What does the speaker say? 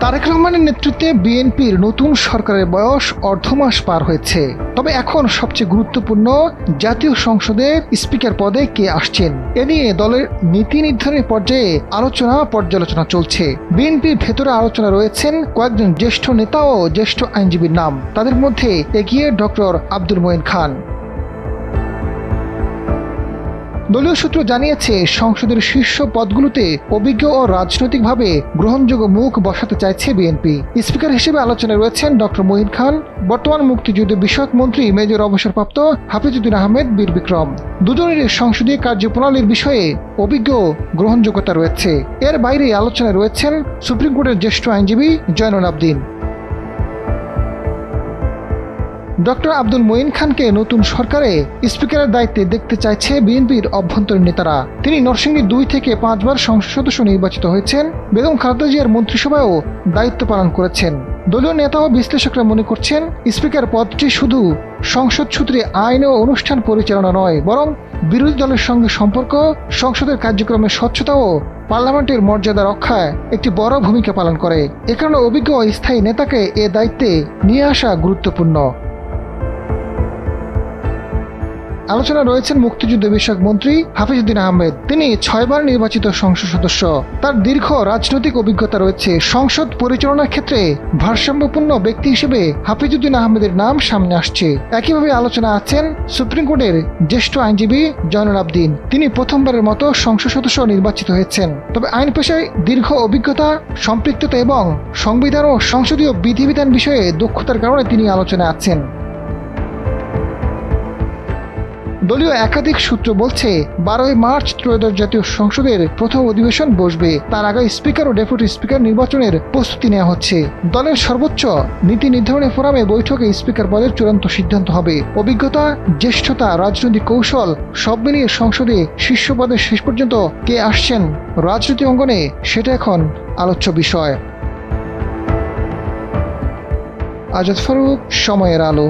তারেক রহমানের নেতৃত্বে বিএনপির নতুন সরকারের বয়স অর্ধমাস পার হয়েছে। তবে এখন সবচেয়ে গুরুত্বপূর্ণ, জাতীয় সংসদের স্পিকার পদে কে আসছেন এ নিয়ে দলের নীতি নির্ধারণের পর্যায়ে পর্যালোচনা চলছে। বিএনপির ভেতরে আলোচনা রয়েছেন কয়েকজন জ্যেষ্ঠ নেতা ও জ্যেষ্ঠ আইনজীবীর নাম। তাদের মধ্যে এগিয়ে ডক্টর আব্দুল মঈন খান। দলীয় সূত্র জানিয়েছে, সংসদের শীর্ষ পদগুলোতে অভিজ্ঞ ও রাজনৈতিকভাবে গ্রহণযোগ্য মুখ বসাতে চাইছে বিএনপি। স্পিকার হিসেবে আলোচনায় রয়েছেন ডক্টর মঈন খান, বর্তমান মুক্তিযুদ্ধ বিষয়ক মন্ত্রী মেজর অবসরপ্রাপ্ত হাফিজউদ্দিন আহমেদ বীর বিক্রম। দুজনেরই সংসদীয় কার্যপ্রণালীর বিষয়ে অভিজ্ঞ গ্রহণযোগ্যতা রয়েছে। এর বাইরে আলোচনায় রয়েছেন সুপ্রিম কোর্টের জ্যেষ্ঠ আইনজীবী জয়নুল আবদিন। ডক্টর আব্দুল মঈন খানকে নতুন সরকারে স্পিকারের দায়িত্বে দেখতে চাইছে বিএনপির অভ্যন্তরীণ নেতারা। তিনি নরসিংদী 2 থেকে 5 বার সংসদ সদস্য নির্বাচিত হয়েছেন। বেগম খালেদা জিয়ার মন্ত্রিসভায়ও দায়িত্ব পালন করেছেন। দলীয় নেতা ও বিশ্লেষকরা মনে করছেন, স্পিকার পদটি শুধু সংসদ সূত্রে আইন ও অনুষ্ঠান পরিচালনা নয়, বরং বিরোধী দলের সঙ্গে সম্পর্ক, সংসদের কার্যক্রমের স্বচ্ছতা ও পার্লামেন্টের মর্যাদা রক্ষায় একটি বড় ভূমিকা পালন করে। এ কারণে অভিজ্ঞ ও স্থায়ী নেতাকে এ দায়িত্বে নিয়ে আসা গুরুত্বপূর্ণ। আলোচনা রয়েছেন মুক্তিযুদ্ধ বিষয়ক মন্ত্রী হাফিজউদ্দিন আহমেদ। তিনি 6 বার নির্বাচিত সংসদ সদস্য। তার দীর্ঘ রাজনৈতিক অভিজ্ঞতা রয়েছে। সংসদ পরিচালনার ক্ষেত্রে ভারসাম্যপূর্ণ ব্যক্তি হিসেবে হাফিজউদ্দিন আহমেদের নাম সামনে আসছে। একইভাবে আলোচনা আছেন সুপ্রিম কোর্টের জ্যেষ্ঠ আইনজীবী জয়নুল আবদিন। তিনি প্রথমবারের মতো সংসদ সদস্য নির্বাচিত হয়েছেন। তবে আইন পেশায় দীর্ঘ অভিজ্ঞতা, সম্পৃক্ততা এবং সংবিধান ও সংসদীয় বিধিবিধান বিষয়ে দক্ষতার কারণে তিনি আলোচনায় আছেন। দলীয় একাধিক সূত্র বলছে, 12 মার্চ ত্রয়োদশ জাতীয় সংসদের প্রথম অধিবেশন বসবে। তার আগে স্পিকার ও ডেপুটি স্পিকার নির্বাচনের প্রস্তুতি নেওয়া হচ্ছে। দলের সর্বোচ্চ নীতি নির্ধারণী ফোরামে বৈঠকে স্পিকার পদের চূড়ান্ত সিদ্ধান্ত হবে। অভিজ্ঞতা, জ্যেষ্ঠতা, রাজনৈতিক কৌশল সব মিলিয়ে সংসদে শীর্ষ পদে শেষ পর্যন্ত কে আসছেন রাজনৈতিক অঙ্গনে, সেটা এখন আলোচ্য বিষয়। আজাদ ফারুক, সময়ের আলো।